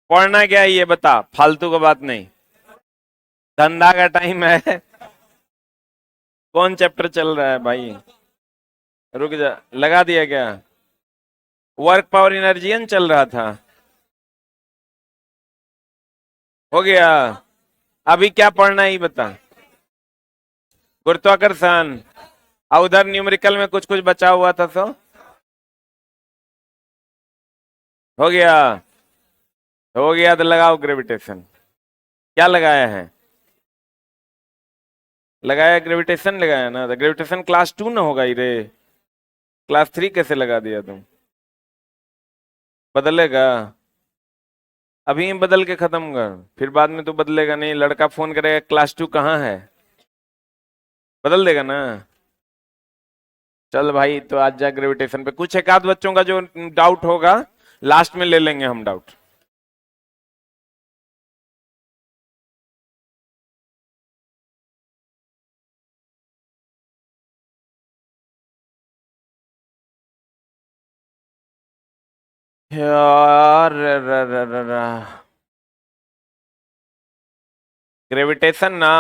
पढ़ना क्या है ये बता, फालतू का बात नहीं। धंधा का टाइम है। कौन चैप्टर चल रहा है भाई? रुक जा, लगा दिया क्या? वर्क पावर एनर्जियन चल रहा था। हो गया। अभी क्या पढ़ना है ये बता। गुरुत्वाकर्षण। और उधर न्यूमेरिकल में कुछ कुछ बचा हुआ था तो हो गया। हो गया तो लगाओ ग्रेविटेशन। क्या लगाया है? लगाया ग्रेविटेशन, लगाया ना। तो ग्रेविटेशन क्लास 2 ना होगा ही रे। क्लास 3 कैसे लगा दिया तुम? बदलेगा? अभी ही बदल के खत्म कर, फिर बाद में तो बदलेगा नहीं। लड़का फोन करेगा क्लास 2 कहाँ है, बदल देगा ना। चल भाई, तो आज जा ग्रेविटेशन पे। कुछ एक आध बच्चों का जो डाउट होगा लास्ट में ले लेंगे हम डाउट। यार ग्रेविटेशन ना।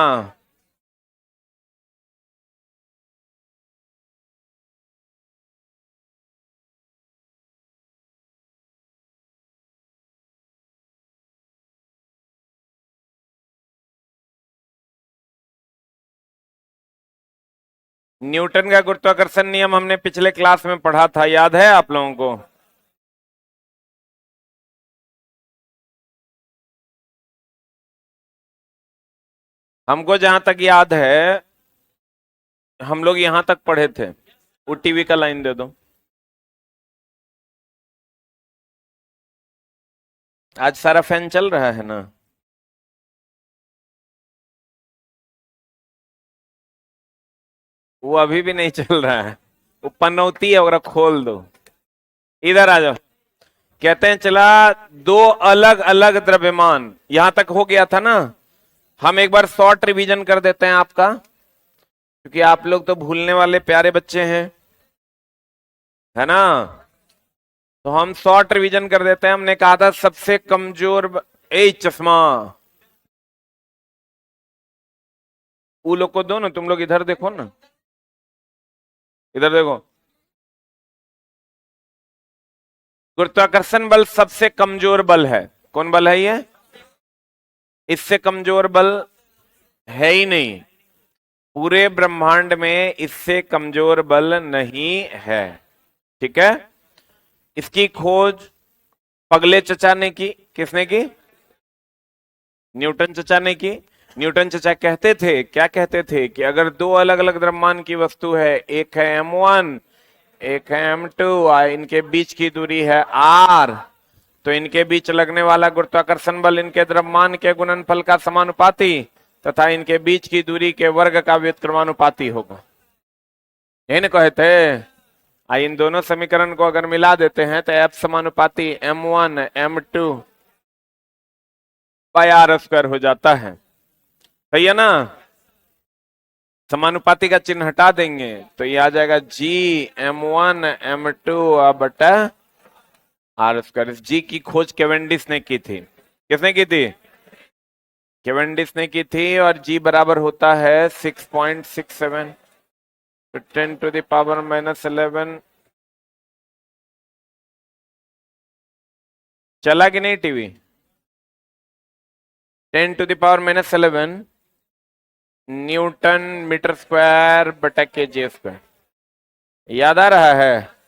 न्यूटन का गुरुत्वाकर्षण नियम हमने पिछले क्लास में पढ़ा था, याद है आप लोगों को? हमको जहां तक याद है हम लोग यहां तक पढ़े थे। वो टीवी का लाइन दे दो। आज सारा फैन चल रहा है ना? वो अभी भी नहीं चल रहा है। वो पनौती है, वगैरह खोल दो। इधर आ जाओ। कहते हैं चला, दो अलग अलग द्रव्यमान, यहां तक हो गया था ना। हम एक बार शॉर्ट रिवीजन कर देते हैं आपका, क्योंकि आप लोग तो भूलने वाले प्यारे बच्चे हैं, है ना। तो हम शॉर्ट रिवीजन कर देते हैं। हमने कहा था सबसे कमजोर ए चश्मा। वो लोग को दो ना, तुम लोग इधर देखो ना, इधर देखो। गुरुत्वाकर्षण बल सबसे कमजोर बल है। कौन बल है ये? इससे कमजोर बल है ही नहीं। पूरे ब्रह्मांड में इससे कमजोर बल नहीं है। ठीक है। इसकी खोज पगले चचा ने की। किसने की? न्यूटन चचा ने की। न्यूटन चचा कहते थे, क्या कहते थे, कि अगर दो अलग अलग द्रव्यमान की वस्तु है, एक है m1 एक है m2, इनके बीच की दूरी है r, तो इनके बीच लगने वाला गुरुत्वाकर्षण बल इनके द्रव्यमान के गुणनफल का समानुपाती तथा इनके बीच की दूरी के वर्ग का व्युत्क्रमानुपाती होगा। यही ना कहे थे। इन दोनों समीकरण को अगर मिला देते हैं तो F समानुपाती m1 m2 bye are square हो जाता है। सही है ना। समानुपाती का चिन्ह हटा देंगे तो ये आ जाएगा जी m1 m2 बटा आर स्क्वायर। जी की खोज केवेंडिस ने की थी। किसने की थी? केवेंडिस ने की थी। और जी बराबर होता है 6.67 10⁻⁻11। चला कि नहीं टीवी? 10⁻⁻11 न्यूटन मीटर स्क्वायर बटा के जे स्क्वायर। याद आ रहा है?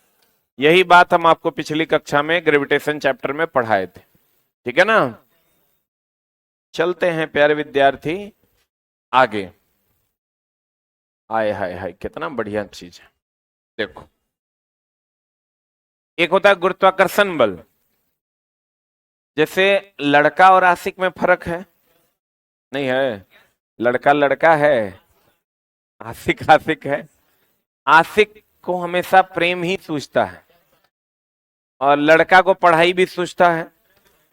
यही बात हम आपको पिछली कक्षा में ग्रेविटेशन चैप्टर में पढ़ाए थे। ठीक है ना। चलते हैं प्यारे विद्यार्थी आगे। आए हाय हाय, कितना बढ़िया चीज है। देखो, एक होता है गुरुत्वाकर्षण बल। जैसे लड़का और आशिक में फर्क है, नहीं है? लड़का लड़का है, आशिक आशिक है। आशिक को हमेशा प्रेम ही सूझता है, और लड़का को पढ़ाई भी सूझता है।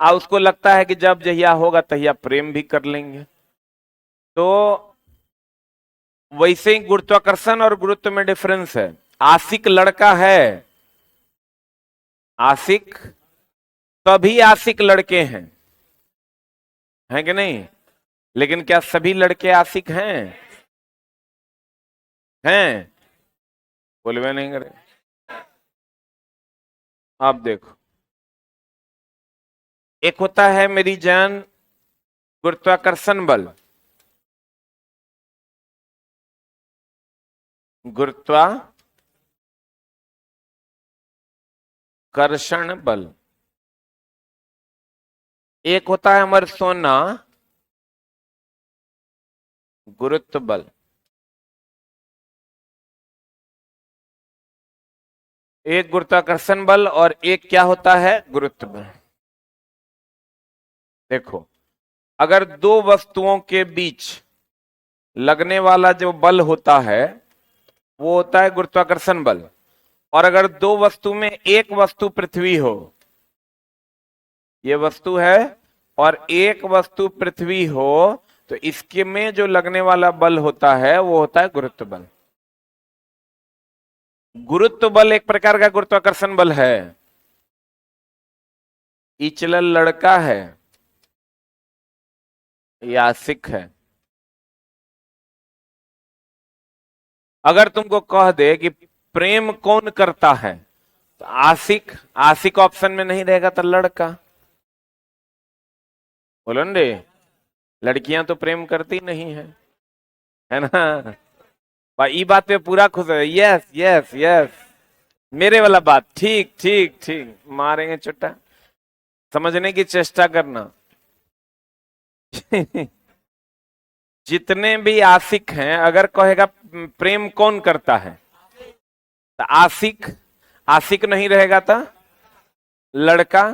और उसको लगता है कि जब जहिया होगा तहिया प्रेम भी कर लेंगे। तो वैसे ही गुरुत्वाकर्षण और गुरुत्व में डिफरेंस है। आशिक लड़का है, आशिक, सभी आशिक लड़के हैं। है कि नहीं? लेकिन क्या सभी लड़के आशिक हैं? हैं? बोलवे नहीं करे। आप देखो, एक होता है मेरी जान गुरुत्वाकर्षण बल। गुरुत्वाकर्षण बल। एक होता है हमारे सोना गुरुत्व बल। एक गुरुत्वाकर्षण बल और एक क्या होता है, गुरुत्व बल। देखो, अगर दो वस्तुओं के बीच लगने वाला जो बल होता है वो होता है गुरुत्वाकर्षण बल। और अगर दो वस्तु में एक वस्तु पृथ्वी हो, ये वस्तु है और एक वस्तु पृथ्वी हो, तो इसके में जो लगने वाला बल होता है वो होता है गुरुत्व बल। गुरुत्व बल एक प्रकार का गुरुत्वाकर्षण बल है। इचलल लड़का है या आशिक है? अगर तुमको कह दे कि प्रेम कौन करता है, तो आशिक, आशिक ऑप्शन में नहीं रहेगा तो लड़का। बोलो न रे, लड़कियां तो प्रेम करती नहीं है ना? भाई ये बात पे पूरा खुश है। यस यस यस, मेरे वाला बात, ठीक ठीक ठीक, मारेंगे चुट्टा। समझने की चेष्टा करना। जितने भी आशिक हैं, अगर कहेगा प्रेम कौन करता है, तो आशिक, आशिक नहीं रहेगा तो लड़का।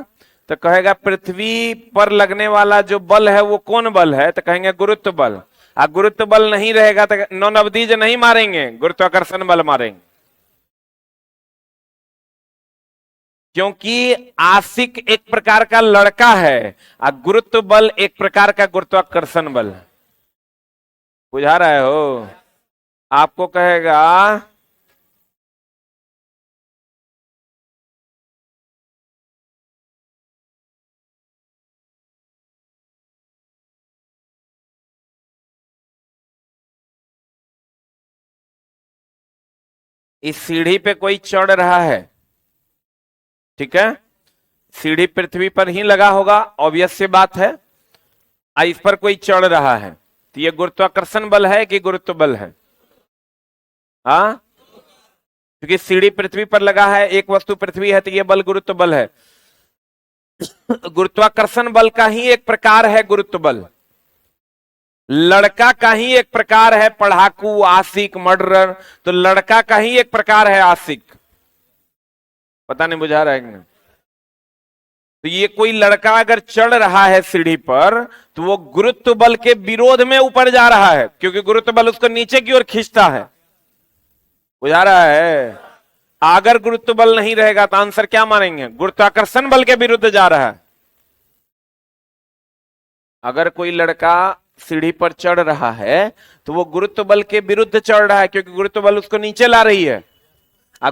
तो कहेगा पृथ्वी पर लगने वाला जो बल है वो कौन बल है, तो कहेंगे गुरुत्व बल। गुरुत्व बल नहीं रहेगा तो नौ नवदीज नहीं मारेंगे, गुरुत्वाकर्षण बल मारेंगे। क्योंकि आशिक एक प्रकार का लड़का है और गुरुत्व बल एक प्रकार का गुरुत्वाकर्षण बल है। बुझा रहे हो? आपको कहेगा इस सीढ़ी पे कोई चढ़ रहा है, ठीक है, सीढ़ी पृथ्वी पर ही लगा होगा, ऑब्वियस सी बात है। इस पर कोई चढ़ रहा है, तो ये गुरुत्वाकर्षण बल है कि गुरुत्व बल है? हाँ, क्योंकि सीढ़ी पृथ्वी पर लगा है, एक वस्तु पृथ्वी है, तो ये बल गुरुत्व बल है। गुरुत्वाकर्षण बल का ही एक प्रकार है गुरुत्व बल। लड़का का ही एक प्रकार है पढ़ाकू, आशिक, मर्डरर। तो लड़का का ही एक प्रकार है आशिक। पता नहीं बुझा रहा है कि नहीं? तो ये कोई लड़का अगर चढ़ रहा है सीढ़ी पर, तो वो गुरुत्व बल के विरोध में ऊपर जा रहा है, क्योंकि गुरुत्व बल उसको नीचे की ओर खींचता है। बुझा रहा है? अगर गुरुत्व बल नहीं रहेगा तो आंसर क्या मानेंगे, गुरुत्वाकर्षण बल के विरुद्ध जा रहा है। अगर कोई लड़का सीढ़ी पर चढ़ रहा है तो वो गुरुत्व बल के विरुद्ध चढ़ रहा है, क्योंकि गुरुत्व बल उसको नीचे ला रही है।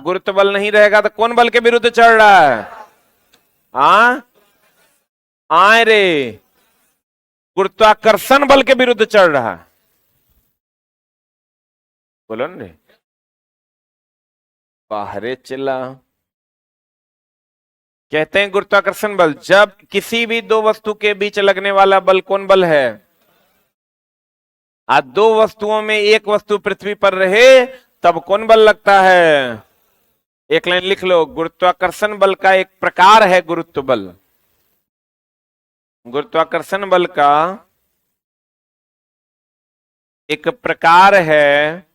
गुरुत्व बल नहीं रहेगा तो कौन बल के विरुद्ध चढ़ रहा है? आ आए रे, गुरुत्वाकर्षण बल के विरुद्ध चढ़ रहा है। बोलो न रे, बाहरे चिल्ला। कहते हैं गुरुत्वाकर्षण बल, जब किसी भी दो वस्तु के बीच लगने वाला बल कौन बल है? आज दो वस्तुओं में एक वस्तु पृथ्वी पर रहे तब कौन बल लगता है? एक लाइन लिख लो, गुरुत्वाकर्षण बल का एक प्रकार है गुरुत्व बल। गुरुत्वाकर्षण बल का एक प्रकार है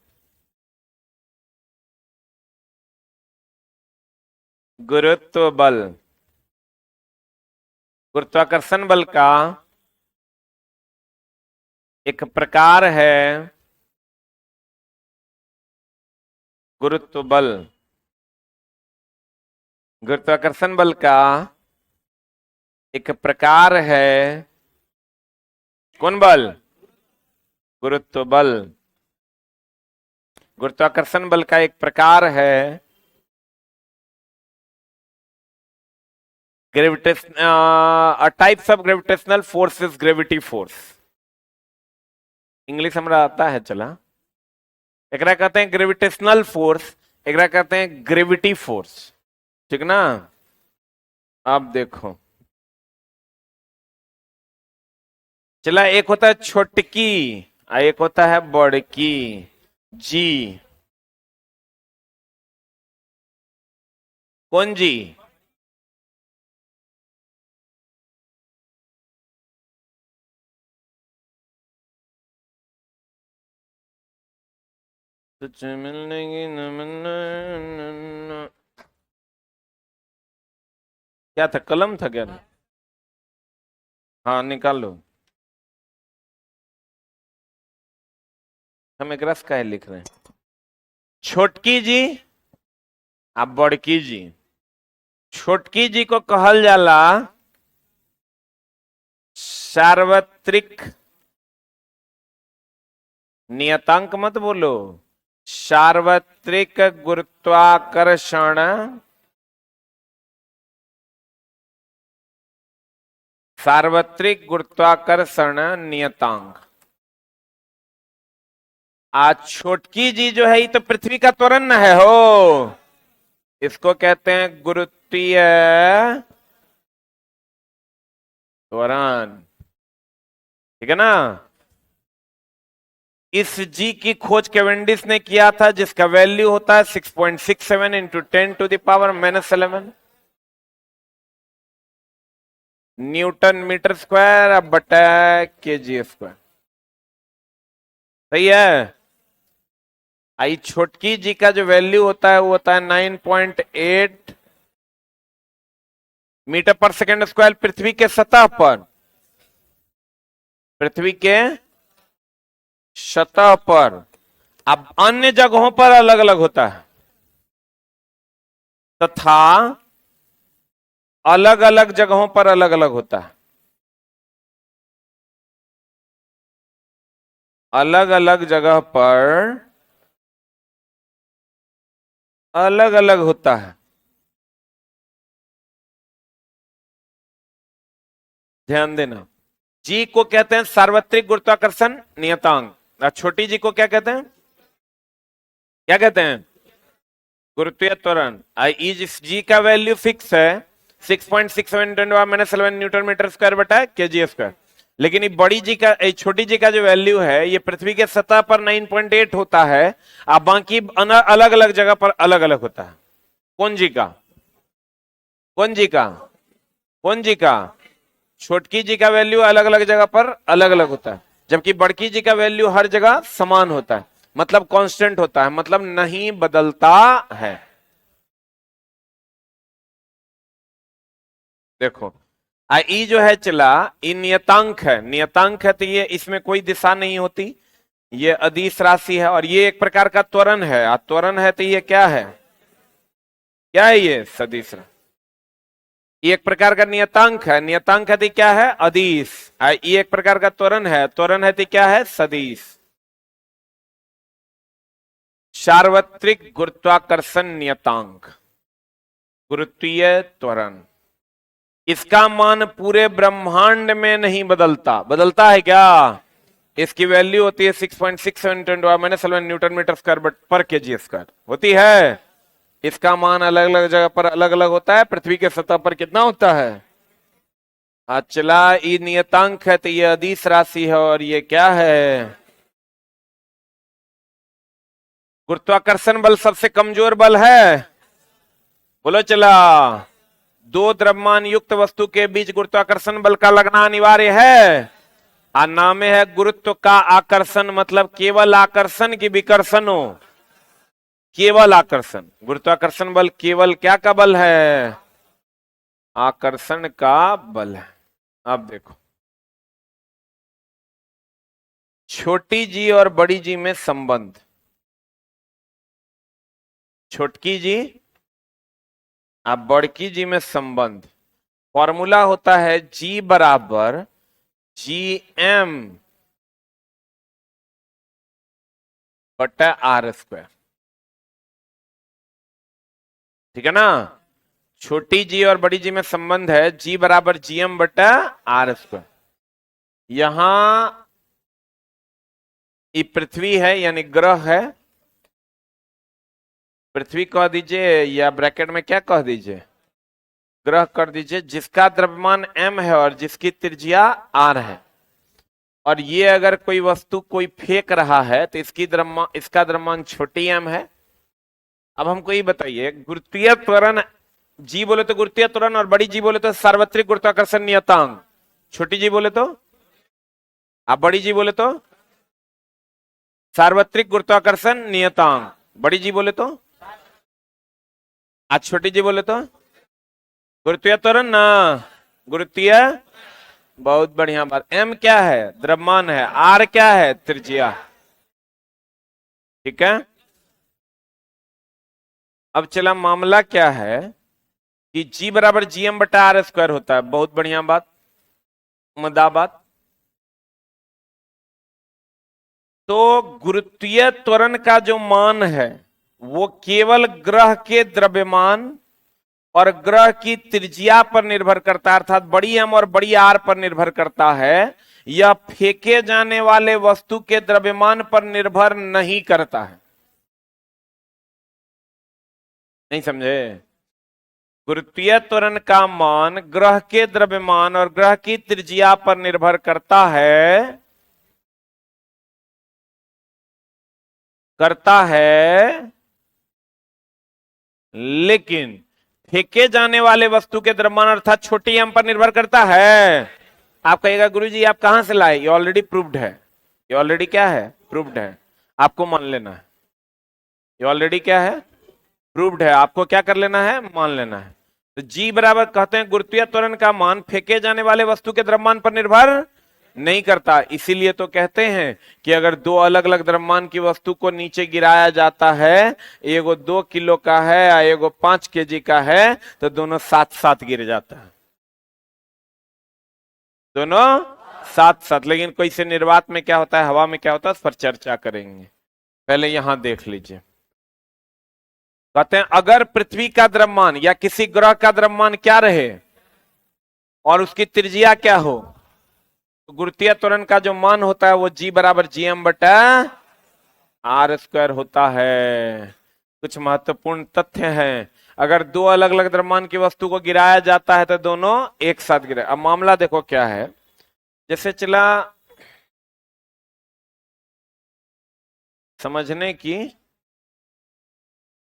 गुरुत्व बल। गुरुत्वाकर्षण बल का एक प्रकार है गुरुत्व बल। गुरुत्वाकर्षण बल का एक प्रकार है कौन बल? गुरुत्व बल। गुरुत्वाकर्षण बल का एक प्रकार है gravitation types of gravitational force is gravity force. English हमरा आता है चला। एकरा कहते हैं ग्रेविटेशनल फोर्स, एकरा कहते हैं ग्रेविटी फोर्स, ठीक ना। अब देखो चला, एक होता है छोटकी और एक होता है बड़की जी। कौन जी? तुझ मिलने की न मिलना क्या था, कलम था क्या? हाँ निकाल लो। हम एक रस का लिख रहे हैं। छोटकी जी अब बड़की जी। छोटकी जी को कहल जाला सार्वत्रिक नियतांक, मत बोलो, सार्वत्रिक गुरुत्वाकर्षण, सार्वत्रिक गुरुत्वाकर्षण नियतांक। आज छोटकी जी जो है ये तो पृथ्वी का त्वरण है हो, इसको कहते हैं गुरुत्वीय त्वरण, ठीक है ना। इस जी की खोज कैवेंडिश ने किया था, जिसका वैल्यू होता है 6.67 इंटू 10⁻⁻11 न्यूटन मीटर स्क्वायर अब बटा केजी स्क्वायर। सही है। आई छोटकी जी का जो वैल्यू होता है वो होता है 9.8 मीटर पर सेकेंड स्क्वायर पृथ्वी के सतह पर, पृथ्वी के सतह पर। अब अन्य जगहों पर अलग अलग होता है, तथा अलग अलग जगहों पर अलग अलग होता है, अलग अलग जगह पर अलग अलग होता है। ध्यान देना, जी को कहते हैं सार्वत्रिक गुरुत्वाकर्षण नियतांक, और छोटी जी को क्या कहते हैं? क्या कहते हैं? गुरुत्वीय त्वरण। इस जी का वैल्यू फिक्स है 6.67 न्यूटन मीटर स्क्वायर बटा केजी स्क्वायर। लेकिन ये बड़ी जी का, छोटी जी का जो वैल्यू है ये पृथ्वी के सतह पर 9.8 होता है, अब बाकी अलग अलग जगह पर अलग अलग होता है। कौन जी का? कौन जी का? कौन जी का? छोटकी जी का वैल्यू अलग अलग जगह पर अलग अलग होता है, जबकि बड़की जी का वैल्यू हर जगह समान होता है, मतलब कांस्टेंट होता है, मतलब नहीं बदलता है। देखो ई जो है चला, ई नियतांक है, नियतांक है तो ये इसमें कोई दिशा नहीं होती, ये अदिश राशि है, और ये एक प्रकार का त्वरण है, त्वरण है तो ये क्या है? क्या है ये? सदिश राशि। ये एक प्रकार का नियतांक है, नियतांक है तो क्या है? अदिश। ये एक प्रकार का त्वरण है, त्वरण है तो क्या है? सदिश। सार्वत्रिक गुरुत्वाकर्षण नियतांक, गुरुत्वीय त्वरण, इसका मान पूरे ब्रह्मांड में नहीं बदलता। बदलता है क्या? इसकी वैल्यू होती है 6.67 न्यूटन मीटर स्क्वायर पर केजी स्क्वायर होती है। इसका मान अलग अलग जगह पर अलग अलग होता है, पृथ्वी के सतह पर कितना होता है? चला, ये नियतांक है तो ये अदिश राशि है, और ये क्या है? गुरुत्वाकर्षण बल सबसे कमजोर बल है, बोलो चला। दो द्रव्यमान युक्त वस्तु के बीच गुरुत्वाकर्षण बल का लगना अनिवार्य है, और नाम है गुरुत्व का आकर्षण, मतलब केवल आकर्षण की विकर्षण हो, केवल आकर्षण। गुरुत्वाकर्षण बल केवल क्या का बल है? आकर्षण का बल है। अब देखो छोटी जी और बड़ी जी में संबंध। छोटकी जी अब बड़की जी में संबंध, फॉर्मूला होता है जी बराबर जी एम बटा आर स्क्वायर, ठीक है ना। छोटी जी और बड़ी जी में संबंध है जी बराबर जीएम बटा आर स्क्वायर। यहां ये पृथ्वी है यानी ग्रह है, पृथ्वी कह दीजिए या ब्रैकेट में क्या कह दीजिए, ग्रह कर दीजिए, जिसका द्रव्यमान m है और जिसकी त्रिज्या r है। और ये अगर कोई वस्तु कोई फेंक रहा है तो इसका द्रव्यमान छोटी m है। अब हमको ये बताइए, गुरुत्वीय त्वरण जी बोले तो गुरुत्वीय त्वरण, और बड़ी जी बोले तो सार्वत्रिक गुरुत्वाकर्षण नियतांक, छोटी जी बोले तो, आप बड़ी जी बोले तो सार्वत्रिक गुरुत्वाकर्षण नियतांक, बड़ी जी बोले तो, आज छोटी जी बोले तो गुरुत्वीय त्वरण ना, गुरुत्वीय, बहुत बढ़िया बात। एम क्या है, द्रव्यमान है, आर क्या है, त्रिज्या। ठीक है, अब चला मामला क्या है कि जी बराबर जीएम बटा आर स्क्वायर होता है, बहुत बढ़िया बात, उम्दा बात। तो गुरुत्वीय त्वरण का जो मान है वो केवल ग्रह के द्रव्यमान और ग्रह की त्रिज्या पर निर्भर करता है, अर्थात बड़ी एम और बड़ी आर पर निर्भर करता है। यह फेंके जाने वाले वस्तु के द्रव्यमान पर निर्भर नहीं करता है। नहीं समझे? गुरुत्वीय त्वरण का मान ग्रह के द्रव्यमान और ग्रह की त्रिज्या पर निर्भर करता है, लेकिन फेंके जाने वाले वस्तु के द्रव्यमान अर्थात छोटी एम पर निर्भर करता है। आप कहिएगा गुरुजी आप कहां से लाए, ये ऑलरेडी प्रूव्ड है, ये ऑलरेडी क्या है, प्रूव्ड है, आपको मान लेना है। ये ऑलरेडी क्या है, प्रूव्ड है, आपको क्या कर लेना है, मान लेना है। तो जी बराबर कहते हैं गुरुत्वीय त्वरण का मान फेंके जाने वाले वस्तु के द्रव्यमान पर निर्भर नहीं करता। इसीलिए तो कहते हैं कि अगर दो अलग अलग द्रव्यमान की वस्तु को नीचे गिराया जाता है, एगो 2 किलो का है और एगो 5 kg का है, तो दोनों साथ साथ गिर जाता है, दोनों साथ साथ। लेकिन कोई से निर्वात में क्या होता है, हवा में क्या होता है, उस पर चर्चा करेंगे, पहले यहां देख लीजिए। कहते हैं अगर पृथ्वी का द्रव्यमान या किसी ग्रह का द्रव्यमान क्या रहे और उसकी त्रिज्या क्या हो, तो गुरुत्वीय त्वरण का जो मान होता है वो जी बराबर जीएम बटा आर स्क्वायर होता है। कुछ महत्वपूर्ण तथ्य हैं, अगर दो अलग अलग द्रव्यमान की वस्तु को गिराया जाता है तो दोनों एक साथ गिरे। अब मामला देखो क्या है, जैसे चला समझने की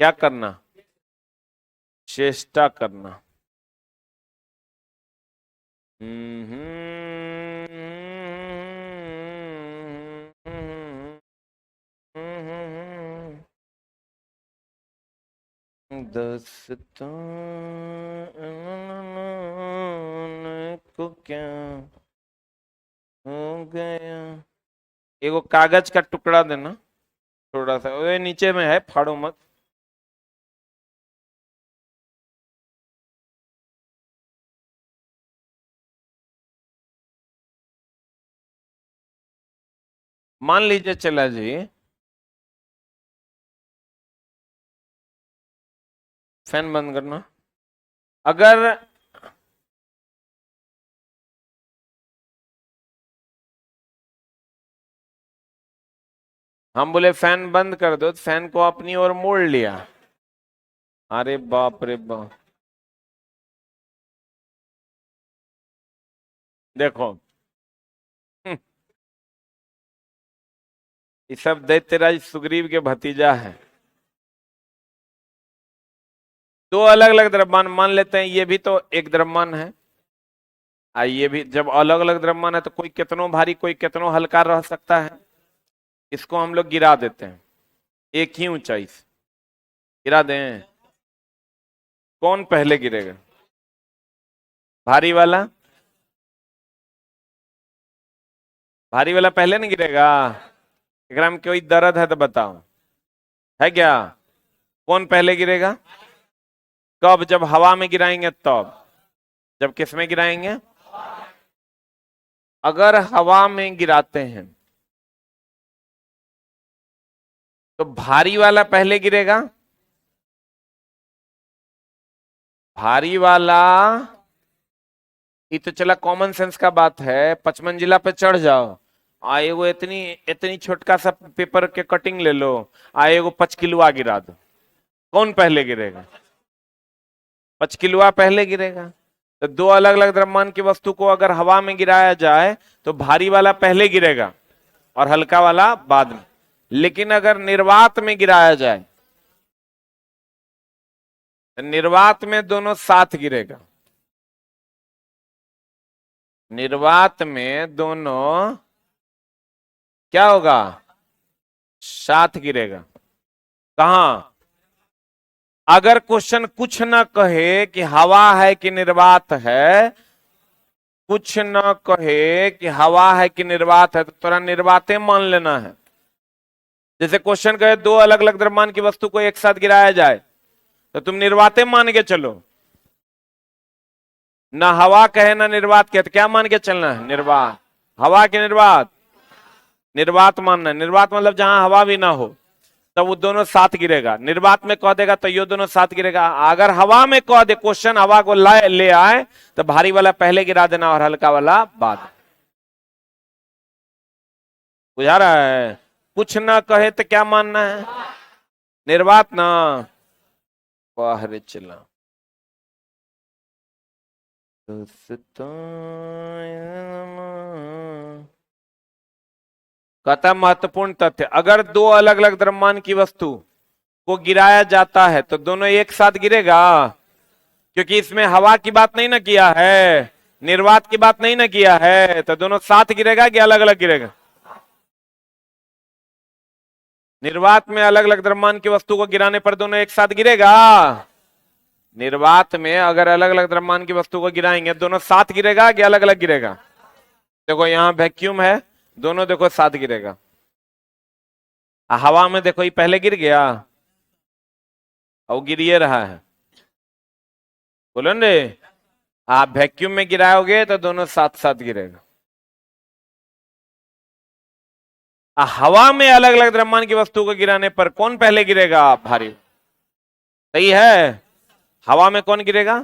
क्या करना, चेष्टा करना। दोस्तों को क्या हो गया, एगो कागज का टुकड़ा देना थोड़ा सा, वो नीचे में है, फाड़ो मत। मान लीजिए चला जी, फैन बंद करना, अगर हम बोले फैन बंद कर दो, तो फैन को अपनी ओर मोड़ लिया, अरे बाप रे बाप, देखो ये सब दैत्यराज सुग्रीव के भतीजा है। दो अलग अलग द्रव्यमान मान लेते हैं, ये भी तो एक द्रव्यमान है, ये भी जब अलग अलग द्रव्यमान है तो कोई कितनों भारी कोई कितनों हल्का रह सकता है। इसको हम लोग गिरा देते हैं एक ही ऊंचाई से, गिरा दें, कौन पहले गिरेगा, भारी वाला, भारी वाला पहले नहीं गिरेगा। एकरा में कोई दर्द है तो बताओ, है क्या, कौन पहले गिरेगा, कब, जब हवा में गिराएंगे तब, जब किस में गिराएंगे, अगर हवा में गिराते हैं तो भारी वाला पहले गिरेगा, भारी वाला, ये तो चला कॉमन सेंस का बात है, 55 पे चढ़ जाओ, आए वो इतनी इतनी छोटका सा पेपर के कटिंग ले लो, आए वो 5 किलो गिरा दो, कौन पहले गिरेगा? 5 किलो पहले गिरेगा। तो दो अलग अलग द्रव्यमान की वस्तु को अगर हवा में गिराया जाए तो भारी वाला पहले गिरेगा और हल्का वाला बाद में। लेकिन अगर निर्वात में गिराया जाए तो निर्वात में दोनों साथ गिरेगा। निर्वात में दोनों क्या होगा? साथ गिरेगा। कहां? अगर क्वेश्चन कुछ न कहे कि हवा है कि निर्वात है, कुछ न कहे कि हवा है कि निर्वात है, तो थोड़ा निर्वाते मान लेना है। जैसे क्वेश्चन कहे दो अलग अलग द्रव्यमान की वस्तु को एक साथ गिराया जाए, तो तुम निर्वाते मान के चलो। ना हवा कहे ना निर्वात कहे, तो क्या मान के चलना है? निर्वात। हवा के निर्वात? निर्वात मानना है। निर्वात मतलब जहां हवा भी ना हो, तब वो दोनों साथ गिरेगा। निर्वात में कह देगा तो ये दोनों साथ गिरेगा। अगर हवा में कह दे, क्वेश्चन हवा को ले आए, तो भारी वाला पहले गिरा देना और हल्का वाला बाद। बुझा रहा है? कुछ ना कहे तो क्या मानना है? निर्वात ना। बाहर चला कहता महत्वपूर्ण तथ्य, अगर दो अलग अलग द्रव्यमान की वस्तु को गिराया जाता है तो दोनों एक साथ गिरेगा, क्योंकि इसमें हवा की बात नहीं ना किया है, निर्वात की बात नहीं ना किया है, तो दोनों साथ गिरेगा कि अलग अलग गिरेगा? निर्वात में अलग अलग द्रव्यमान की वस्तु को गिराने पर दोनों एक साथ गिरेगा। निर्वात में अगर अलग अलग द्रव्यमान की वस्तु को गिराएंगे, दोनों साथ गिरेगा कि अलग अलग गिरेगा? देखो यहां वैक्यूम है, दोनों देखो साथ गिरेगा। हवा में देखो ये पहले गिर गया और गिर ये रहा है, बोलो ने। आप वैक्यूम में गिराओगे तो दोनों साथ साथ गिरेगा। हवा में अलग अलग द्रव्यमान की वस्तु को गिराने पर कौन पहले गिरेगा? भारी। सही है। हवा में कौन गिरेगा?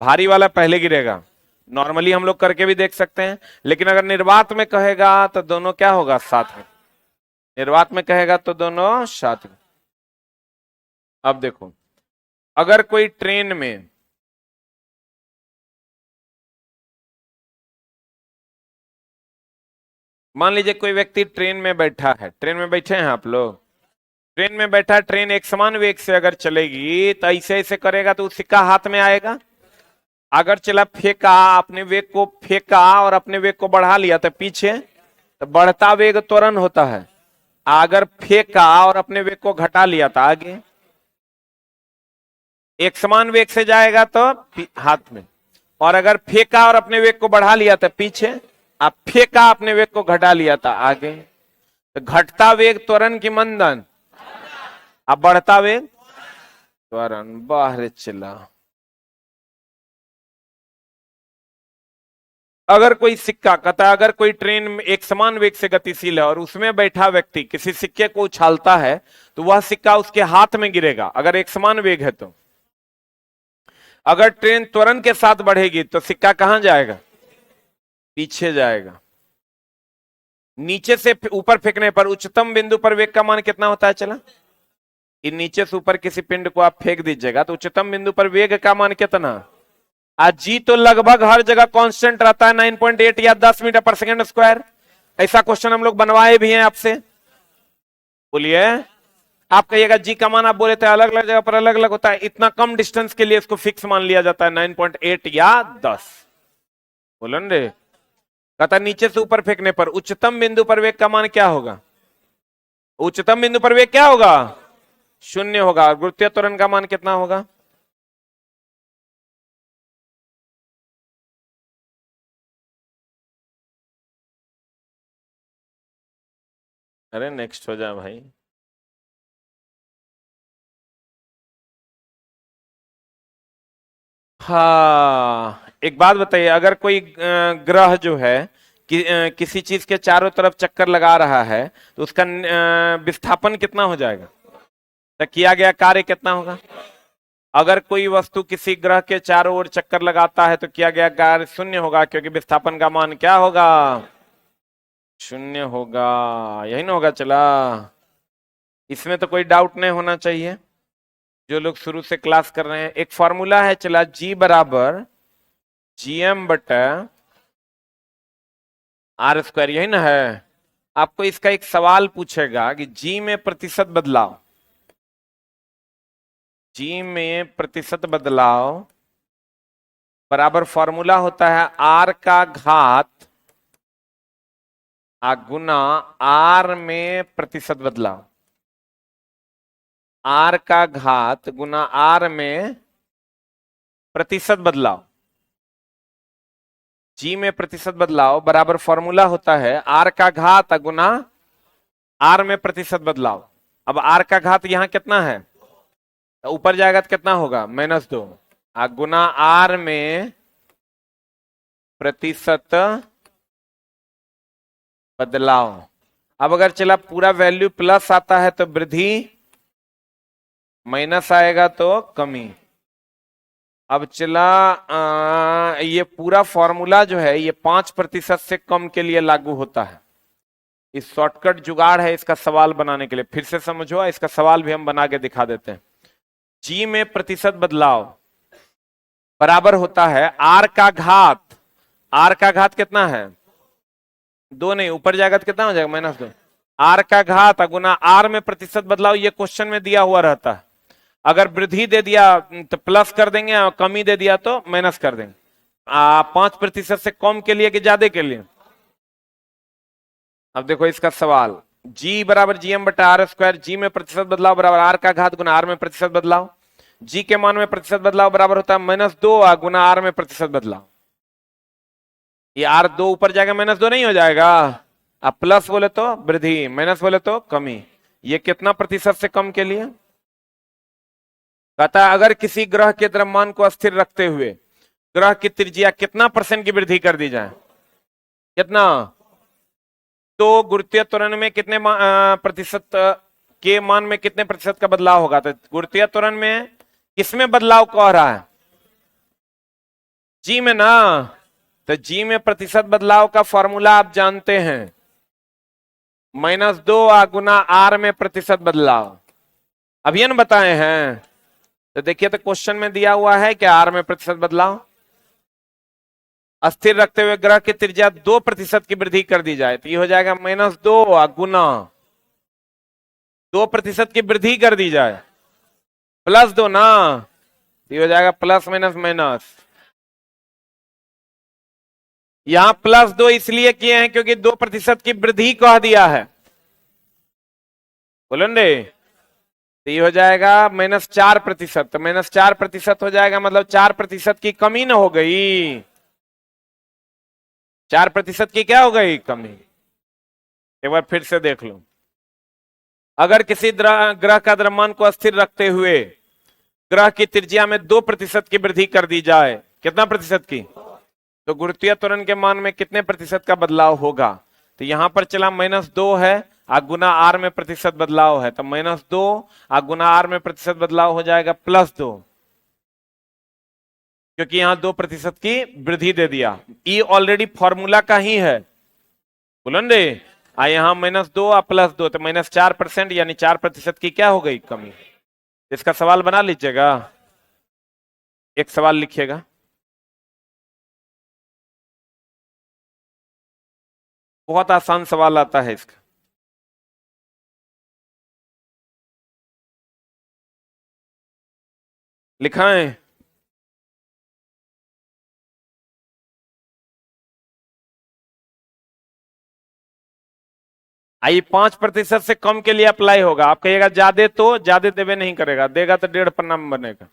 भारी वाला पहले गिरेगा। नॉर्मली हम लोग करके भी देख सकते हैं, लेकिन अगर निर्वात में कहेगा तो दोनों क्या होगा? साथ में। निर्वात में कहेगा तो दोनों साथ में। अब देखो, अगर कोई ट्रेन में मान लीजिए कोई व्यक्ति ट्रेन में बैठा है, ट्रेन में बैठे हैं आप लोग, ट्रेन में बैठा, ट्रेन एक समान वेग से अगर चलेगी तो ऐसे ऐसे करेगा तो सिक्का हाथ में आएगा। अगर चला फेंका, अपने वेग को फेंका और अपने वेग को बढ़ा लिया तो पीछे, तो बढ़ता वेग त्वरण होता है। अगर फेंका और अपने वेग को घटा लिया तो आगे। एक समान वेग से जाएगा तो हाथ में, और अगर फेंका और अपने वेग को बढ़ा लिया तो पीछे, अब फेंका अपने वेग को घटा लिया था आगे। तो घटता वेग त्वरण की मंदन, अब बढ़ता वेग त्वरण। बाहर चला। अगर कोई सिक्का, कहता अगर कोई ट्रेन में एक समान वेग से गतिशील है और उसमें बैठा व्यक्ति किसी सिक्के को उछालता है तो वह सिक्का उसके हाथ में गिरेगा, अगर एक समान वेग है तो। अगर ट्रेन त्वरण के साथ बढ़ेगी तो सिक्का कहां जाएगा? पीछे जाएगा। नीचे से ऊपर फेंकने पर उच्चतम बिंदु पर वेग का मान कितना होता है? चला, इन नीचे से ऊपर किसी पिंड को आप फेंक दीजिएगा तो उच्चतम बिंदु पर वेग का मान कितना? आज जी तो लगभग हर जगह कांस्टेंट रहता है 9.8 या 10 मीटर पर सेकंड स्क्वायर। ऐसा क्वेश्चन हम लोग बनवाए भी हैं आपसे। बोलिए, आप कहिएगा जी का मान, आप बोले थे अलग अलग जगह पर अलग अलग होता है, इतना कम डिस्टेंस के लिए इसको फिक्स मान लिया जाता है 9.8 या 10। बोलो रे। कहता नीचे से ऊपर फेंकने पर उच्चतम बिंदु पर वेग का मान क्या होगा? उच्चतम बिंदु पर वेग क्या होगा? शून्य होगा। और गुरुत्वीय त्वरण का मान कितना होगा? अरे नेक्स्ट हो जाए भाई। हाँ, एक बात बताइए, अगर कोई ग्रह जो है किसी चीज के चारों तरफ चक्कर लगा रहा है तो उसका विस्थापन कितना हो जाएगा? तो किया गया कार्य कितना होगा? अगर कोई वस्तु किसी ग्रह के चारों ओर चक्कर लगाता है तो किया गया कार्य शून्य होगा, क्योंकि विस्थापन का मान क्या होगा, शून्य होगा। यही ना होगा चला, इसमें तो कोई डाउट नहीं होना चाहिए जो लोग शुरू से क्लास कर रहे हैं। एक फॉर्मूला है चला, G बराबर GM बटा R², यही ना है। आपको इसका एक सवाल पूछेगा कि G में प्रतिशत बदलाव, G में प्रतिशत बदलाव बराबर फॉर्मूला होता है R का घात गुना R में प्रतिशत बदलाव, R का घात गुना R में प्रतिशत बदलाव। G में प्रतिशत बदलाव बराबर फॉर्मूला होता है R का घात गुना R में प्रतिशत बदलाव। अब R का घात यहां कितना है, तो ऊपर जाएगा तो कितना होगा, -2 गुना R में प्रतिशत बदलाव। अब अगर चला पूरा वैल्यू प्लस आता है तो वृद्धि, माइनस आएगा तो कमी। अब चला ये पूरा फॉर्मूला जो है ये 5% से कम के लिए लागू होता है। इस शॉर्टकट जुगाड़ है इसका सवाल बनाने के लिए, फिर से समझो, इसका सवाल भी हम बना के दिखा देते हैं। G में प्रतिशत बदलाव बराबर होता है R का घात, R का घात कितना है, 2 नहीं, ऊपर जाएगा तो कितना हो जाएगा, -2। R का घात गुना R में प्रतिशत बदलाव, ये क्वेश्चन में दिया हुआ रहता है। अगर वृद्धि दे दिया तो प्लस कर देंगे और कमी दे दिया तो माइनस कर देंगे। 5% से कम के लिए कि ज्यादा के लिए। अब देखो इसका सवाल, G बराबर GM बटा R², G में प्रतिशत बदलाव बराबर R का घात गुना R में प्रतिशत बदलाव। G के मान में प्रतिशत बदलाव बराबर होता है -2 गुना R में प्रतिशत बदलाव। ये R2 ऊपर जाएगा, -2 नहीं हो जाएगा। अब प्लस बोले तो वृद्धि, माइनस बोले तो कमी। ये कितना प्रतिशत से कम के लिए, कहता है अगर किसी ग्रह के द्रव्यमान को अस्थिर रखते हुए ग्रह की त्रिज्या कितना % की वृद्धि कर दी जाए, कितना, तो गुरुत्वीय त्वरण में कितने प्रतिशत के मान में कितने प्रतिशत का बदलाव होगा। तो गुरुत्वीय त्वरण में किसमें बदलाव कह रहा है, G में ना। तो G में प्रतिशत बदलाव का फॉर्मूला आप जानते हैं, -2 गुना R में प्रतिशत बदलाव। अभी न बताए हैं, तो देखिए तो क्वेश्चन में दिया हुआ है कि R में प्रतिशत बदलाव, अस्थिर रखते हुए ग्रह की त्रिज्या 2% की वृद्धि कर दी जाए, तो ये हो जाएगा -2 गुना 2% की वृद्धि कर दी जाए +2 ना, ये हो जाएगा प्लस माइनस माइनस। यहां +2 इसलिए किए हैं क्योंकि 2% की वृद्धि कह दिया है, बोलो रे। तो ये हो जाएगा -4%, तो -4% हो जाएगा, मतलब 4% की कमी ना हो गई, 4% की क्या हो गई, कमी। एक बार फिर से देख लो, अगर किसी ग्रह का द्रव्यमान को अस्थिर रखते हुए ग्रह की त्रिज्या में 2% की वृद्धि कर दी जाए, कितना प्रतिशत की, तो गुरुत्वीय त्वरण के मान में कितने प्रतिशत का बदलाव होगा। तो यहां पर चला -2 है गुना R में प्रतिशत बदलाव है, तो -2 गुना R में प्रतिशत बदलाव हो जाएगा +2, क्योंकि यहां 2% की वृद्धि दे दिया। ई ऑलरेडी फॉर्मूला का ही है, बोलन रे। यहां -2 +2, तो -4%, यानी 4% की क्या हो गई, कमी। इसका सवाल बना लीजिएगा, एक सवाल लिखिएगा। बहुत आसान सवाल आता है इसका, लिखाएं। आइए 5% से कम के लिए अप्लाई होगा। आप कहिएगा ज्यादा, तो ज्यादा देवे नहीं करेगा, देगा तो 1.5 पन्ना में बनेगा।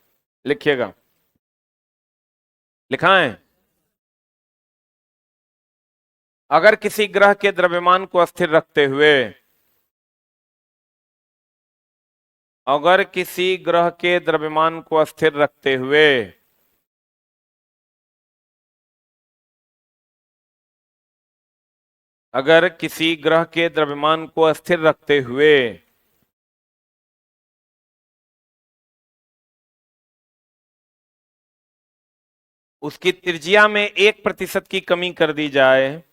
लिखिएगा, लिखाएं। अगर किसी ग्रह के द्रव्यमान को अस्थिर रखते हुए, अगर किसी ग्रह के द्रव्यमान को अस्थिर रखते हुए अगर किसी ग्रह के द्रव्यमान को अस्थिर रखते हुए उसकी त्रिज्या में 1% की कमी कर दी जाए,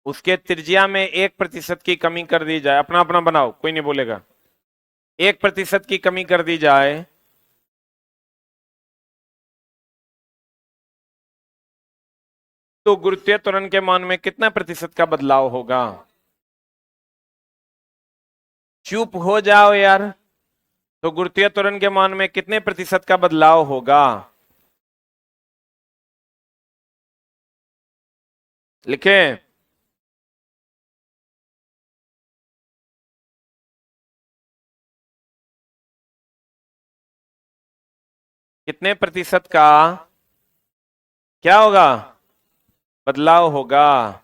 उसके त्रिज्या में 1% की कमी कर दी जाए, अपना अपना बनाओ कोई नहीं बोलेगा, 1% की कमी कर दी जाए तो गुरुत्वीय त्वरण के मान में कितना प्रतिशत का बदलाव होगा? चुप हो जाओ यार। तो गुरुत्वीय त्वरण के मान में कितने प्रतिशत का बदलाव होगा? लिखें। कितने प्रतिशत का क्या होगा? बदलाव होगा।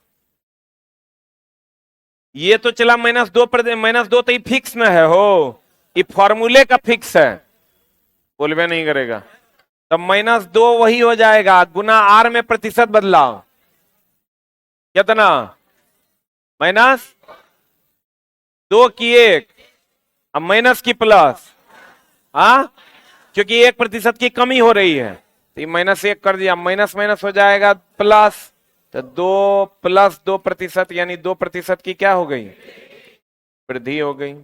ये तो चला -2 तो ये फिक्स न है हो, ये फॉर्मूले का फिक्स है, बोलबे नहीं करेगा। तब -2 वही हो जाएगा गुना आर में प्रतिशत बदलाव, कितना? -2 की 1, अब माइनस की प्लस, हाँ, क्योंकि 1% की कमी हो रही है, तो ये -1 कर दिया, माइनस माइनस हो जाएगा प्लस, तो 2 + 2% यानी 2% की क्या हो गई? वृद्धि हो गई।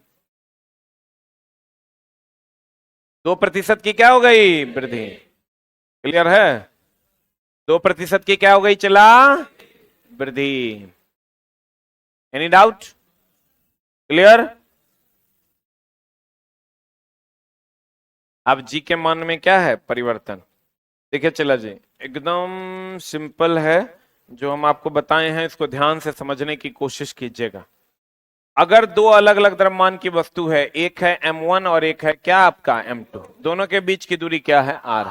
2% की क्या हो गई? वृद्धि। क्लियर है? 2% की क्या हो गई चला? वृद्धि। Any doubt? क्लियर? अब जी के मान में क्या है परिवर्तन? देखिए चला जी, एकदम सिंपल है, जो हम आपको बताए हैं इसको ध्यान से समझने की कोशिश कीजिएगा। अगर दो अलग अलग द्रव्यमान की वस्तु है, एक है m1 और एक है क्या आपका m2, दोनों के बीच की दूरी क्या है? r।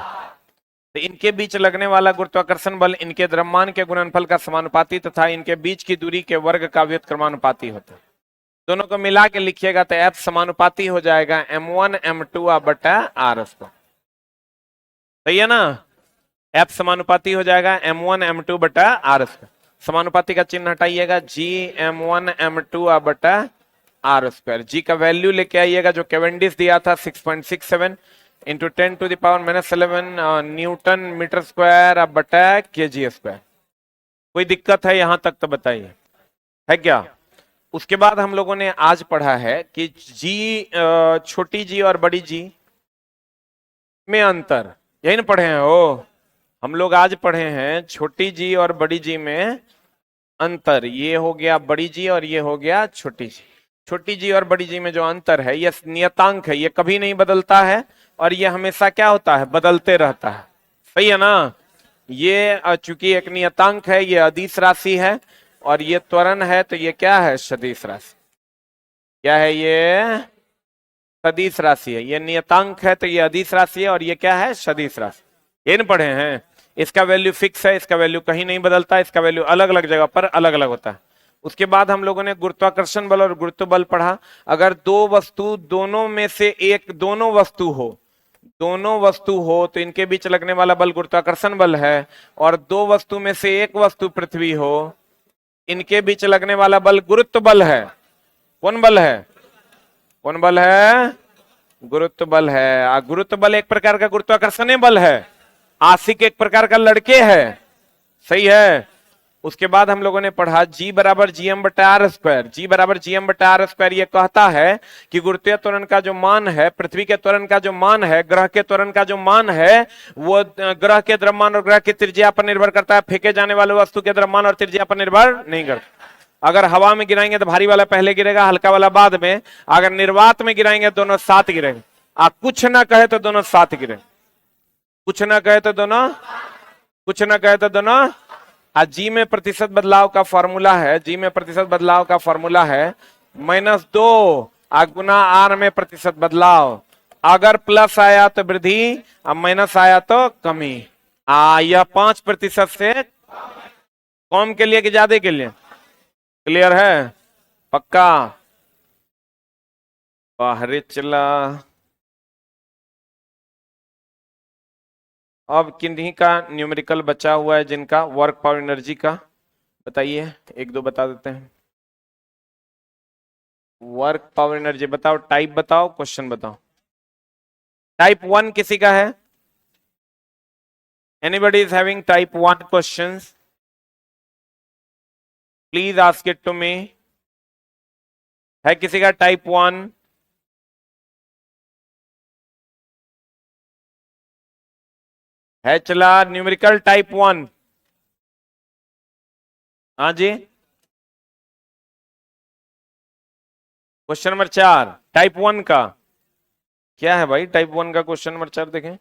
तो इनके बीच लगने वाला गुरुत्वाकर्षण बल इनके द्रव्यमान के गुणनफल का समानुपाती तथा इनके बीच की दूरी के वर्ग का व्युत्क्रमानुपाती होता है। दोनों को मिला के लिखिएगा तो F समानुपाती हो जाएगा m1 m2 बटा r स्क्वायर। सही है ना? F समानुपाती हो जाएगा m1 m2 बटा r स्क्वायर। समानुपाती का चिन्ह हटाइएगा, g m1 m2 बटा आर स्क्वायर। जी का वैल्यू लेके आइएगा जो कैवेंडिश दिया था 6.67 इंटू 10⁻11 न्यूटन मीटर स्क्वायर अब बटा केजी स्क्वायर। कोई दिक्कत है यहां तक तो बताइए, है क्या? उसके बाद हम लोगों ने आज पढ़ा है कि जी, छोटी जी और बड़ी जी में अंतर, यही ना पढ़े हैं हो हम लोग? आज पढ़े हैं छोटी जी और बड़ी जी में अंतर, ये हो गया बड़ी जी और ये हो गया छोटी जी। छोटी जी और बड़ी जी में जो अंतर है ये नियतांक है, ये कभी नहीं बदलता है और ये हमेशा क्या होता है? बदलते रहता है। सही है ना? ये चूंकि एक नियतांक है, ये अदिश राशि है, और ये त्वरण है तो ये क्या है? सदिश राशि। क्या है ये? सदिश राशि है। ये नियतांक है तो ये अदिश राशि है, और ये क्या है? सदिश राशि। ये न पढ़े हैं? इसका वैल्यू फिक्स है, इसका वैल्यू कहीं नहीं बदलता, इसका वैल्यू अलग अलग जगह पर अलग अलग होता है। उसके बाद हम लोगों ने गुरुत्वाकर्षण बल और गुरुत्व बल पढ़ा। अगर दो वस्तु, दोनों में से एक, दोनों वस्तु हो तो इनके बीच लगने वाला बल गुरुत्वाकर्षण बल है, और दो वस्तु में से एक वस्तु पृथ्वी हो, इनके बीच लगने वाला बल गुरुत्व बल है। कौन बल है? कौन बल है? गुरुत्व बल है। गुरुत्व बल एक प्रकार का गुरुत्वाकर्षण बल है, आशिक एक प्रकार का लड़के है। सही है? उसके बाद हम लोगों ने पढ़ा G बराबर GM बटा आर स्क्वायर। G बराबर GM बटा आर स्क्वायर ये कहता है कि गुरुत्वीय त्वरण का जो मान है, पृथ्वी के त्वरण का जो मान है, ग्रह के त्वरण का जो मान है, वो ग्रह के द्रव्यमान और ग्रह की त्रिज्या पर निर्भर करता है, फेंके जाने वाले वस्तु के द्रव्यमान और त्रिज्या पर निर्भर नहीं करता। अगर हवा में गिराएंगे तो भारी वाला पहले गिरेगा, हल्का वाला बाद में। अगर निर्वात में गिराएंगे दोनों साथ गिरेंगे। कुछ ना कहे तो दोनों साथ गिरेंगे, कुछ ना कहे तो दोनों, कुछ ना कहे तो दोनों। जी में प्रतिशत बदलाव का फॉर्मूला है, जी में प्रतिशत बदलाव का फॉर्मूला है -2 गुना आर में प्रतिशत बदलाव। अगर प्लस आया तो वृद्धि, अब माइनस आया तो कमी। यह 5% से कम के लिए कि ज्यादा के लिए? क्लियर है? पक्का? बाहर चला। अब किन्हीं का न्यूमेरिकल बचा हुआ है जिनका वर्क पावर एनर्जी का, बताइए, एक दो बता देते हैं। वर्क पावर एनर्जी बताओ, टाइप बताओ, क्वेश्चन बताओ। टाइप 1 किसी का है? Anybody is having type 1 questions? Please ask it to me. है किसी का टाइप 1? है चला न्यूमेरिकल टाइप 1? हाँ जी, क्वेश्चन नंबर 4 टाइप 1 का क्या है भाई? टाइप 1 का क्वेश्चन नंबर 4 देखें।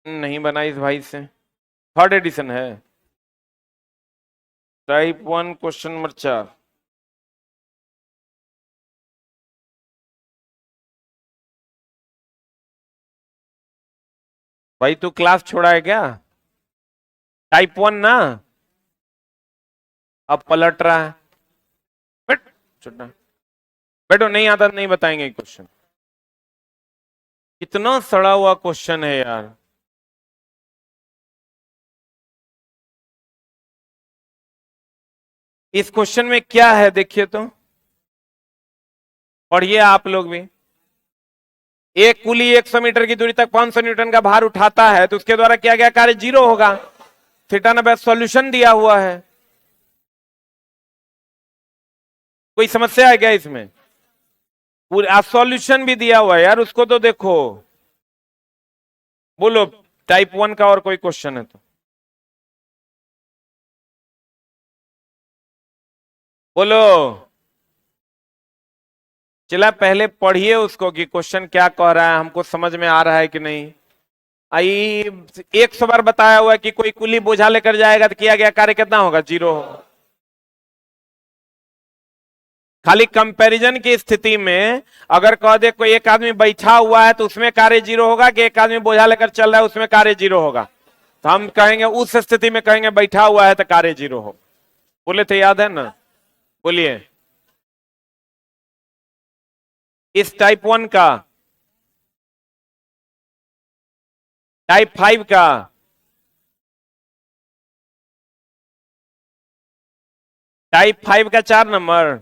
नहीं बना इस भाई से, थर्ड एडिशन है। Type 1 question number 4। भाई तू क्लास छोड़ा है क्या? टाइप 1 ना, अब पलट रहा है। बैठ छोटा, बैठो, नहीं आता नहीं बताएंगे क्वेश्चन। कितना सड़ा हुआ क्वेश्चन है यार। इस क्वेश्चन में क्या है देखिए तो, पढ़िए आप लोग भी। एक कुली 100 मीटर की दूरी तक 500 न्यूटन का भार उठाता है तो उसके द्वारा किया गया कार्य 0 होगा। थीटा 90 सॉल्यूशन दिया हुआ है। कोई समस्या है क्या इसमें? पूरा सॉल्यूशन भी दिया हुआ है यार, उसको तो देखो। बोलो टाइप 1 का और कोई क्वेश्चन है तो बोलो। चला पहले पढ़िए उसको कि क्वेश्चन क्या कह रहा है, हमको समझ में आ रहा है कि नहीं। आई 100 बार बताया हुआ है कि कोई कुली बोझा लेकर जाएगा तो किया गया कार्य कितना होगा? 0 होगा। खाली कंपैरिजन की स्थिति में अगर कह दे कोई एक आदमी बैठा हुआ है तो उसमें कार्य 0 होगा, कि एक आदमी बोझा लेकर चल रहा है उसमें कार्य 0 होगा, तो हम कहेंगे उस स्थिति में कहेंगे बैठा हुआ है तो कार्य 0 हो। बोले थे, याद है ना? बोलिए। इस टाइप 1 का, टाइप 5 का, टाइप 5 का 4 नंबर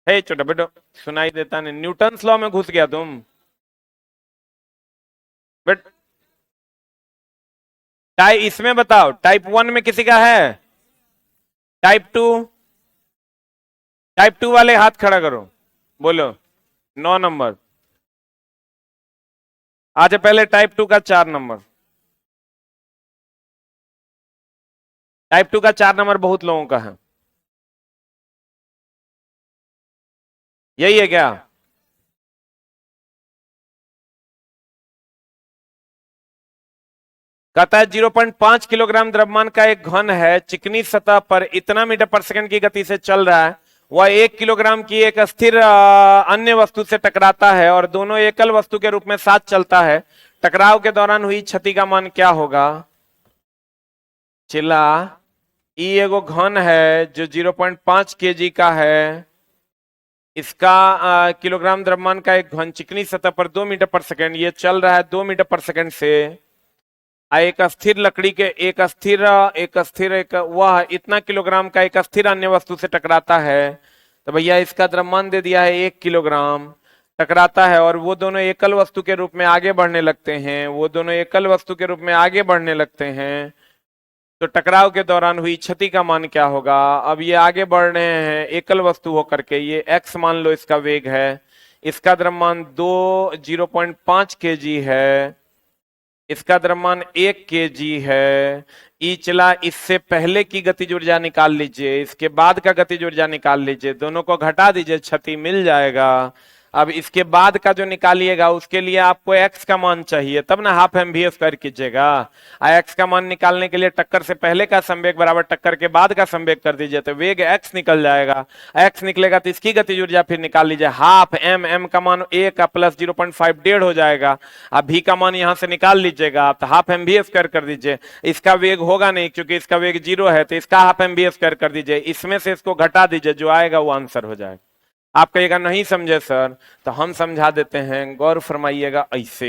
है। छोटा बेटो सुनाई देता नहीं, न्यूटन लॉ में घुस गया तुम। बट टाइप इसमें बताओ, टाइप 1 में किसी का है? टाइप 2, टाइप 2 वाले हाथ खड़ा करो, बोलो 9 नंबर। आज पहले टाइप 2 का 4 नंबर। टाइप 2 का 4 नंबर बहुत लोगों का है। यही है क्या? कहता है 0.5 किलोग्राम द्रव्यमान का एक घन है, चिकनी सतह पर इतना मीटर पर सेकंड की गति से चल रहा है। वह 1 किलोग्राम की एक अस्थिर अन्य वस्तु से टकराता है और दोनों एकल वस्तु के रूप में साथ चलता है। टकराव के दौरान हुई क्षति का मान क्या होगा? चिल्ला। ई एगो घन है जो 0.5 केजी का है। इसका किलोग्राम द्रव्यमान का एक घन चिकनी सतह पर 2 मीटर पर सेकंड, ये चल रहा है 2 मीटर पर सेकंड से। एक अस्थिर लकड़ी के एक वह इतना किलोग्राम का एक अस्थिर अन्य वस्तु से टकराता है। तो भैया इसका द्रव्यमान दे दिया है 1 किलोग्राम। टकराता है और वो दोनों एकल वस्तु के रूप में आगे बढ़ने लगते हैं, वो दोनों एकल वस्तु के रूप में आगे बढ़ने लगते हैं। तो टकराव के दौरान हुई क्षति का मान क्या होगा? अब ये आगे बढ़ रहे हैं एकल वस्तु होकर के, ये x मान लो इसका वेग है, इसका द्रव्यमान 0.5 केजी है, इसका द्रव्यमान 1 केजी है। ई चला, इससे पहले की गतिज ऊर्जा निकाल लीजिए, इसके बाद का गतिज ऊर्जा निकाल लीजिए, दोनों को घटा दीजिए, क्षति मिल जाएगा। अब इसके बाद का जो निकालिएगा उसके लिए आपको x का मान चाहिए, तब ना हाफ mv स्क्वायर कीजिएगा। x का मान निकालने के लिए टक्कर से पहले का संवेग बराबर टक्कर के बाद का संवेग कर दीजिए, तो वेग x निकल जाएगा। x निकलेगा तो इसकी गतिज ऊर्जा फिर निकाल लीजिए, हाफ m का मान 1 का प्लस 0.5 1.5 हो जाएगा। अब v का मान यहां से निकाल लीजिएगा, तो हाफ mv स्क्वायर कर दीजिए। इसका वेग होगा नहीं क्योंकि इसका वेग 0 है, तो इसका हाफ mv स्क्वायर कर दीजिए, इसमें से इसको घटा दीजिए, जो आएगा वो आंसर हो जाएगा। आप कहिएगा नहीं समझे सर, तो हम समझा देते हैं, गौर फरमाइएगा। ऐसे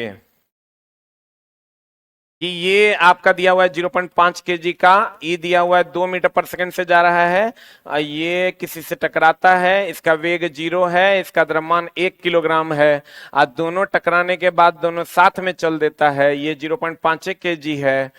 कि ये आपका दिया हुआ है 0.5 kg का, ई दिया हुआ है 2 मीटर पर सेकंड से जा रहा है, ये किसी से टकराता है, इसका वेग 0 है, इसका द्रव्यमान 1 किलोग्राम है, दोनों टकराने के बाद दोनों साथ में चल देता है, ये 0.5 kg है,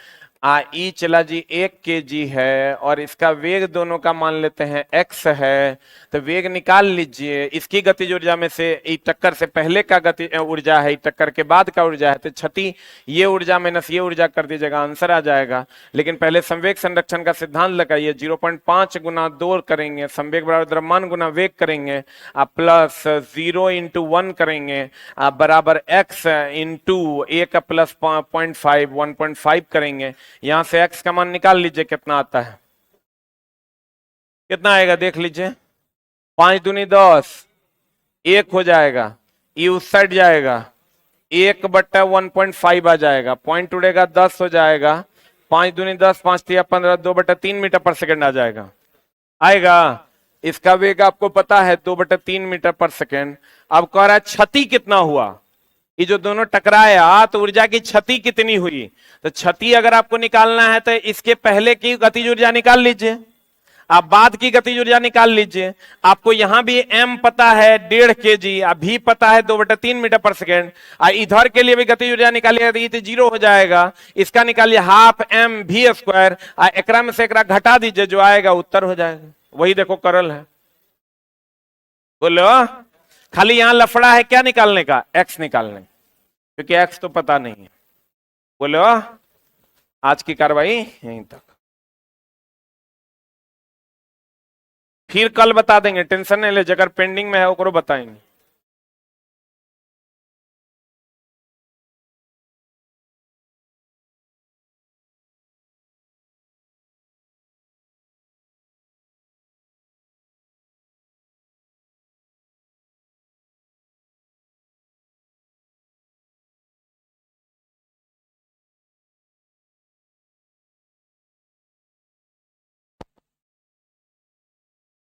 ई चला जी 1 kg है, और इसका वेग दोनों का मान लेते हैं x है, तो वेग निकाल लीजिए। इसकी गतिज ऊर्जा में से ई टक्कर से पहले का गति ऊर्जा है, ई टक्कर के बाद का ऊर्जा है, तो क्षति ये ऊर्जा माइनस ये ऊर्जा कर दीजिएगा, आंसर आ जाएगा। लेकिन पहले संवेग संरक्षण का सिद्धांत लगाइए, 0.5 गुना 2 करेंगे, संवेग बराबर द्रव्यमान गुना वेग करेंगे, प्लस 0 इंटू 1 करेंगे, बराबर x इंटू 1 प्लस 0.5 1.5 करेंगे। यहां से x का मान निकाल लीजिए कितना आता है, कितना आएगा देख लीजिए, 5 दूनी 10, 1 हो जाएगा, ये उस साइड जाएगा, 1/1.5 आ जाएगा, पॉइंट उड़ेगा 10 हो जाएगा, 5 दूनी 10, 5 तिया 15, 2/3 मीटर पर सेकंड आ जाएगा, आएगा। इसका वेग आपको पता है 2/3 मीटर पर सेकंड। अब कह रहा है क्षति कितना हुआ, ये जो दोनों टकराया तो ऊर्जा की क्षति कितनी हुई, तो क्षति अगर आपको निकालना है तो इसके पहले की गतिज ऊर्जा निकाल लीजिए, आप बाद की गतिज ऊर्जा निकाल लीजिए। आपको यहां भी m पता है 1.5 kg, भी पता है 2/3 मीटर पर सेकेंड, इधर के लिए भी गतिज ऊर्जा निकालिएगा तो ये तो 0 हो जाएगा, इसका निकालिए हाफ m v स्क्वायर, एकरा में से एकरा घटा दीजिए, जो आएगा उत्तर हो जाएगा। वही देखो करल है, बोलो खाली यहां लफड़ा है क्या निकालने का, x निकालने, क्योंकि x तो पता नहीं है। बोलो आज की कार्रवाई यहीं तक, फिर कल बता देंगे, टेंशन नहीं ले, अगर पेंडिंग में है वो बताएंगे।